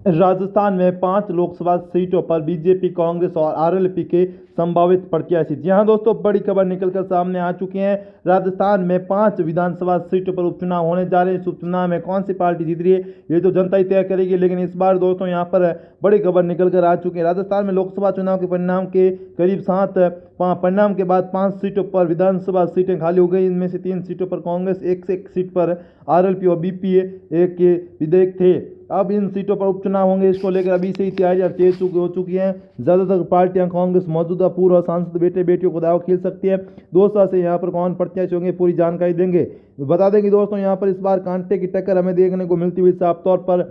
राजस्थान में 5 लोकसभा सीटों पर बीजेपी, कांग्रेस और आरएलपी के संभावित प्रत्याशी। जी हां दोस्तों, बड़ी खबर निकलकर सामने आ चुकी है। राजस्थान में 5 विधानसभा सीटों पर उपचुनाव होने जा रहे हैं। इस उपचुनाव में कौन सी पार्टी जीत रही है ये तो जनता ही तय करेगी, लेकिन इस बार दोस्तों यहां पर बड़ी खबर निकलकर आ चुकी है। राजस्थान में लोकसभा चुनाव के परिणाम के करीब 7 परिणाम के बाद 5 सीटों पर विधानसभा सीटें खाली हो गई। इनमें से 3 सीटों पर कांग्रेस, एक सीट पर आरएलपी और बीपीए एक के विधेयक थे। अब इन सीटों पर उपचुनाव होंगे, इसको लेकर अभी से ही तैयारियां तेज हो चुकी हैं। ज्यादातर पार्टियां कांग्रेस मौजूदा पूर्व सांसद बेटे बेटियों को दाव खेल सकती है। दोस्तों से यहाँ पर कौन प्रत्याशी होंगे पूरी जानकारी देंगे। बता दें कि दोस्तों यहाँ पर इस बार कांटे की टक्कर हमें देखने को मिलती हुई साफ तौर पर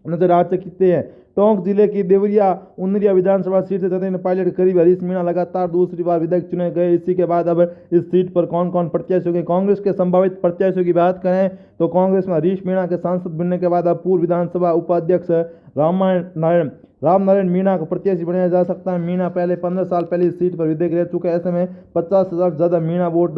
नजर आ सकते हैं। टोंक जिले की देवरिया उन्नरिया विधानसभा सीट से सचिन पायलट करीब हरीश मीणा लगातार दूसरी बार विधायक चुने गए। इसी के बाद अब इस सीट पर कौन कौन प्रत्याशी होंगे। कांग्रेस के संभावित प्रत्याशियों की बात करें तो कांग्रेस में हरीश मीणा के सांसद बनने के बाद अब पूर्व विधानसभा उपाध्यक्ष रामनारायण मीणा को प्रत्याशी बनाया जा सकता है। मीणा पहले 15 साल पहले इस सीट पर विधायक रह चुके हैं। ऐसे में 50,000 से ज्यादा मीणा वोट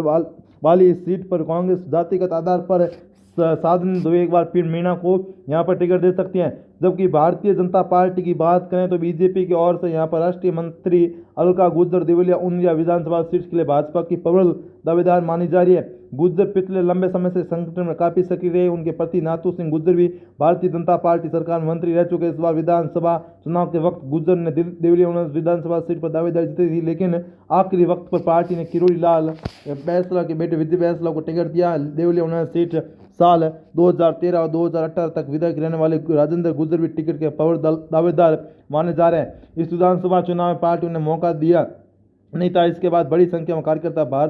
वाली इस सीट पर कांग्रेस जातिगत आधार पर साधन दो एक बार फिर मीणा को यहाँ पर टिकट दे सकती हैं। जबकि भारतीय जनता पार्टी की बात करें तो बीजेपी की ओर से यहाँ पर राष्ट्रीय मंत्री अलका गुर्जर देवलिया उन्नरिया विधानसभा सीट के लिए भाजपा की प्रबल दावेदार मानी जा रही है। गुर्जर पिछले लंबे समय से संगठन में काफी सक्रिय रहे। उनके पति नाथू सिंह गुर्जर भी भारतीय जनता पार्टी सरकार में मंत्री रह चुके। इस बार विधानसभा चुनाव के वक्त गुर्जर ने देवलिया विधानसभा सीट पर दावेदारी जीती थी, लेकिन आखिरी वक्त पर पार्टी ने किरोड़ी लाल बैंसला के बेटे विजय बैंसला को टिकट दिया। देवलिया सीट साल 2013 और 2018 तक विधायक रहने वाले राजेंद्र गुर्जर भी टिकट के प्रबल दावेदार माने जा रहे हैं। इस विधानसभा चुनाव में पार्टी ने मौका दिया नहीं था। इसके बाद बड़ी संख्या में कार्यकर्ता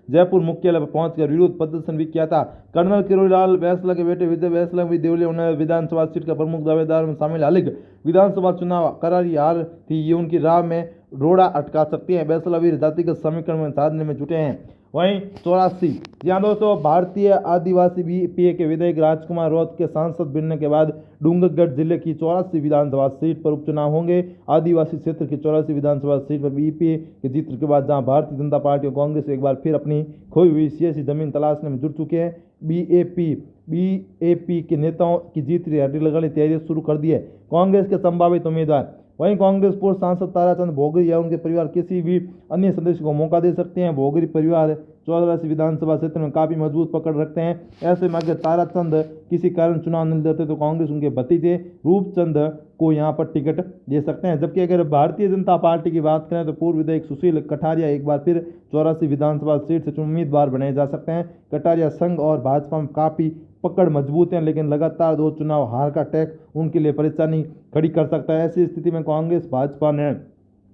जयपुर मुख्यालय पर पहुंचकर विरोध प्रदर्शन भी किया था। कर्नल किरोड़ीलाल बैंसला के बेटे विजय बैंसला भी देवलिया विधानसभा सीट का प्रमुख दावेदार में शामिल। हालांकि विधानसभा चुनाव करारी हार थी, ये उनकी राह में रोड़ा अटका सकती है। बैंसला भी जातिगत समीकरण में साधने में जुटे हैं। वहीं 84 यहाँ दोस्तों भारतीय आदिवासी बीपीए के विधायक राजकुमार रौत के सांसद बनने के बाद डूंगरगढ़ जिले की 84 विधानसभा सीट पर उपचुनाव होंगे। आदिवासी क्षेत्र की 84 विधानसभा सीट पर बीपीए के जीत के बाद जहां भारतीय जनता पार्टी और कांग्रेस एक बार फिर अपनी खोई हुई सियासी जमीन तलाशने में जुट चुके हैं। बीएपी के नेताओं की जीत की हड्डी लगाने की तैयारी शुरू कर दी है। कांग्रेस के संभावित उम्मीदवार वहीं कांग्रेस पूर्व सांसद ताराचंद भोगरी या उनके परिवार किसी भी अन्य सदस्य को मौका दे सकते हैं। भोगरी परिवार 84 विधानसभा क्षेत्र में काफी मजबूत पकड़ रखते हैं। ऐसे में अगर ताराचंद किसी कारण चुनाव नहीं देते तो कांग्रेस उनके भतीजे रूपचंद को यहां पर टिकट दे सकते हैं। जबकि अगर भारतीय जनता पार्टी की बात करें तो पूर्व विधायक सुशील कटारिया एक बार फिर 84 विधानसभा सीट से उम्मीदवार बनाए जा सकते हैं। कटारिया संघ और भाजपा में काफी पकड़ मजबूत है, लेकिन लगातार 2 चुनाव हार का टैग उनके लिए परेशानी खड़ी कर सकता है। ऐसी स्थिति में कांग्रेस भाजपा ने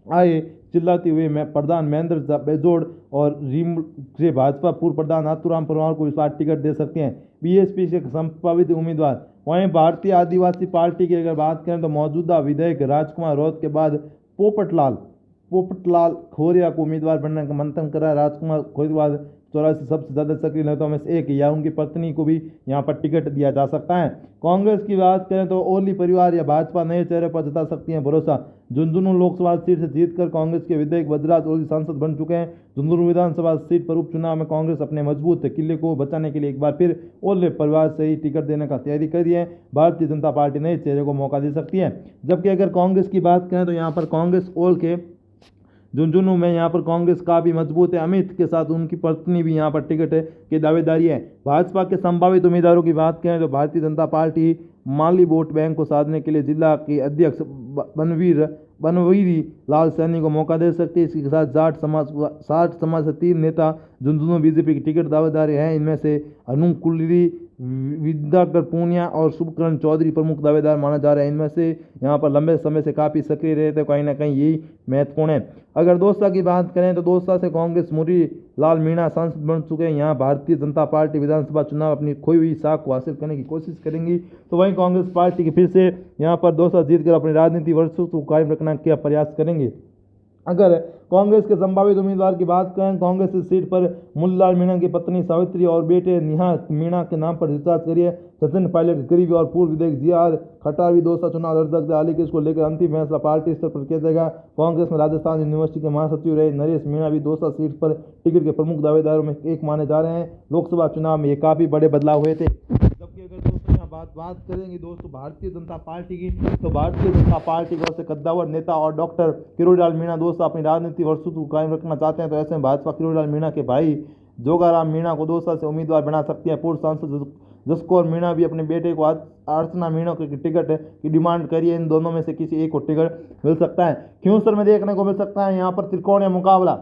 आए चिल्लाते हुए मैं प्रधान महेंद्र बेजोड़ और रीम से भाजपा पूर्व प्रधान नाथूराम परमार को इस बार टिकट दे सकते हैं। बीएसपी से संभावित उम्मीदवार वहीं भारतीय आदिवासी पार्टी की अगर बात करें तो मौजूदा विधायक राजकुमार रौत के बाद पोपटलाल खोरिया को उम्मीदवार बनने का मंथन करा। राजकुमार खोरिया 84 सबसे ज्यादा सक्रिय नेताओं में से एक या उनकी पत्नी को भी यहां पर टिकट दिया जा सकता है। कांग्रेस की बात करें तो ओली परिवार या भाजपा नए चेहरे पर जता सकती है भरोसा। झुंझुनू लोकसभा सीट से जीतकर कांग्रेस के विधायक बजराज ओली सांसद बन चुके हैं। झुंझुनू विधानसभा सीट पर उपचुनाव में कांग्रेस अपने मजबूत किले को बचाने के लिए एक बार फिर ओले परिवार से ही टिकट देने का तैयारी कर रही है। भारतीय जनता पार्टी नए चेहरे को मौका दे सकती है। जबकि अगर कांग्रेस की बात करें तो यहाँ पर कांग्रेस ओल के झुंझुनू में यहाँ पर कांग्रेस काफी मजबूत है। अमित के साथ उनकी पत्नी भी यहाँ पर टिकट की दावेदारी है। भाजपा के संभावित उम्मीदवारों की बात करें तो भारतीय जनता पार्टी माली वोट बैंक को साधने के लिए जिला के अध्यक्ष बनवीरी लाल सैनी को मौका दे सकती है। इसके साथ जाट समाज से 3 नेता झुंझुनू बीजेपी की टिकट दावेदार हैं। इनमें से अनुकुलरी विद्याकर पूनिया और शुभकरण चौधरी प्रमुख दावेदार माना जा रहा है। इनमें से यहाँ पर लंबे समय से काफी सक्रिय रहे थे, कहीं ना कहीं यही महत्वपूर्ण है। अगर दोस्ता की बात करें तो दोस्ता से कांग्रेस मुरली लाल मीणा सांसद बन चुके हैं। यहाँ भारतीय जनता पार्टी विधानसभा चुनाव अपनी खोई हुई साख को हासिल करने की कोशिश करेंगी, तो वहीं कांग्रेस पार्टी की फिर से यहाँ पर दोस्ता जीतकर अपनी राजनीति वर्चस्व को कायम रखने का प्रयास करेंगे। अगर कांग्रेस के संभावित उम्मीदवार की बात करें, कांग्रेस इस सीट पर मुल्लाल मीणा की पत्नी सावित्री और बेटे निहार मीणा के नाम पर रिचार्ज करिए। सचिन पायलट के करीबी और पूर्व विधायक जीआर खटावी दोस्ता चुनाव लड़ सकते हैं। हालांकि इसको लेकर अंतिम फैसला पार्टी स्तर पर किया जाएगा। कांग्रेस में राजस्थान यूनिवर्सिटी के महासचिव रहे नरेश मीणा भी दोस्ता सीट पर टिकट के प्रमुख दावेदारों में एक माने जा रहे हैं। लोकसभा चुनाव में ये काफी बड़े बदलाव हुए थे। जबकि अगर दोस्तों यहाँ बात बात करेंगे दोस्तों भारतीय जनता पार्टी की, तो भारतीय जनता पार्टी की ओर से कद्दावर नेता और डॉक्टर किरोड़ीलाल मीणा दोस्तों अपनी राजनीतिक वर्चस्व को कायम रखना चाहते हैं। तो ऐसे में भाजपा किरोड़ीलाल मीणा के भाई जोगाराम मीणा को 2 साल से उम्मीदवार बना सकती है। पूर्व सांसद जसकौर मीणा भी अपने बेटे को अर्चना मीणा की टिकट की डिमांड करी है। इन दोनों में से किसी एक को टिकट मिल सकता है। खियूंसर में देखने को मिल सकता है यहाँ पर त्रिकोणीय मुकाबला।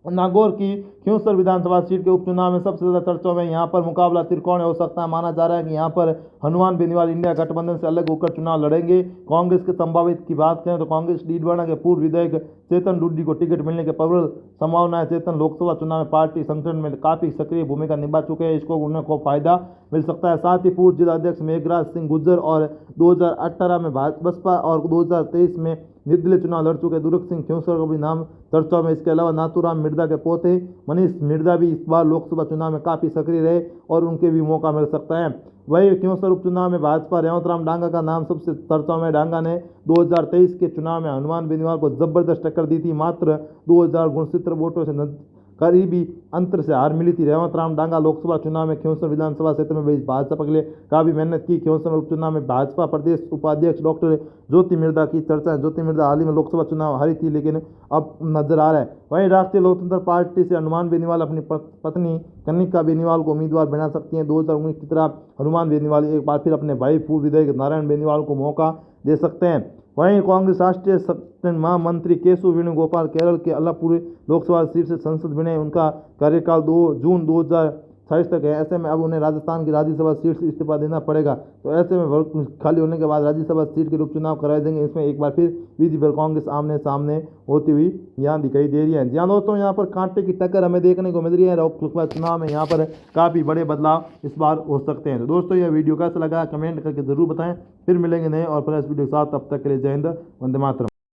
नागौर की खियूंसर विधानसभा सीट के उपचुनाव में सबसे ज्यादा चर्चों में यहाँ पर मुकाबला त्रिकोणीय हो सकता है। माना जा रहा है कि यहाँ पर हनुमान बेनीवाल इंडिया गठबंधन से अलग होकर चुनाव लड़ेंगे। कांग्रेस के संभावित की बात करें तो कांग्रेस डीडवाना के पूर्व विधायक चेतन डुड्डी को टिकट मिलने की प्रबल संभावना है। चेतन लोकसभा चुनाव में पार्टी संगठन में काफी सक्रिय भूमिका निभा चुके हैं, इसको उन्हें को फायदा मिल सकता है। साथ ही पूर्व जिला अध्यक्ष मेघराज सिंह गुज्जर और 2018 में बसपा और 2023 में निर्दलीय चुनाव लड़ चुके दुर्ग सिंह खियूंसर का भी नाम चर्चा में। इसके अलावा नाथूराम मिर्धा के पोते मनीष मिर्धा भी इस बार लोकसभा चुनाव में काफी सक्रिय रहे और उनके भी मौका मिल सकता है। वही खियूंसर उपचुनाव में भाजपा रेवतराम डांगा का नाम सबसे चर्चाओं में। डांगा ने 2023 के चुनाव में हनुमान बेनीवाल को जबरदस्त टक्कर दी थी। मात्र 2069 वोटों से करीबी अंतर से हार मिली थी। रेवतराम डांगा लोकसभा चुनाव में खियूंसर विधानसभा क्षेत्र में भी भाजपा के लिए काफी मेहनत की। खियूंसर उपचुनाव में भाजपा प्रदेश उपाध्यक्ष डॉक्टर ज्योति मिर्धा की चर्चा है। ज्योति मिर्धा हाल ही में लोकसभा चुनाव हारी थी, लेकिन अब नजर आ रहा है। वहीं राष्ट्रीय लोकतंत्र पार्टी से हनुमान बेनीवाल अपनी पत्नी कनिका बेनीवाल को उम्मीदवार बना सकती हैं। 2019 की तरह हनुमान बेनीवाल एक बार फिर अपने भाई पूर्व विधायक नारायण बेनीवाल को मौका दे सकते हैं। वहीं कांग्रेस राष्ट्रीय संगठन महामंत्री केशव वेणुगोपाल केरल के अल्लापुरी लोकसभा सीट से सांसद बने। उनका कार्यकाल 2 जून 2028 तक है। ऐसे में अब उन्हें राजस्थान की राज्यसभा सीट से इस्तीफा देना पड़ेगा। तो ऐसे में खाली होने के बाद राज्यसभा सीट के उपचुनाव कराए देंगे। इसमें एक बार फिर बीजेपी और कांग्रेस आमने सामने होती हुई यहाँ दिखाई दे रही है। जहाँ दोस्तों यहाँ पर कांटे की टक्कर हमें देखने को मिल रही है। लोकसभा चुनाव में यहाँ पर काफ़ी बड़े बदलाव इस बार हो सकते हैं। तो दोस्तों यह वीडियो कैसा लगा कमेंट करके जरूर बताएं। फिर मिलेंगे नए और फ्रेश वीडियो के साथ, तब तक के लिए जय हिंद, वंदे मातरम।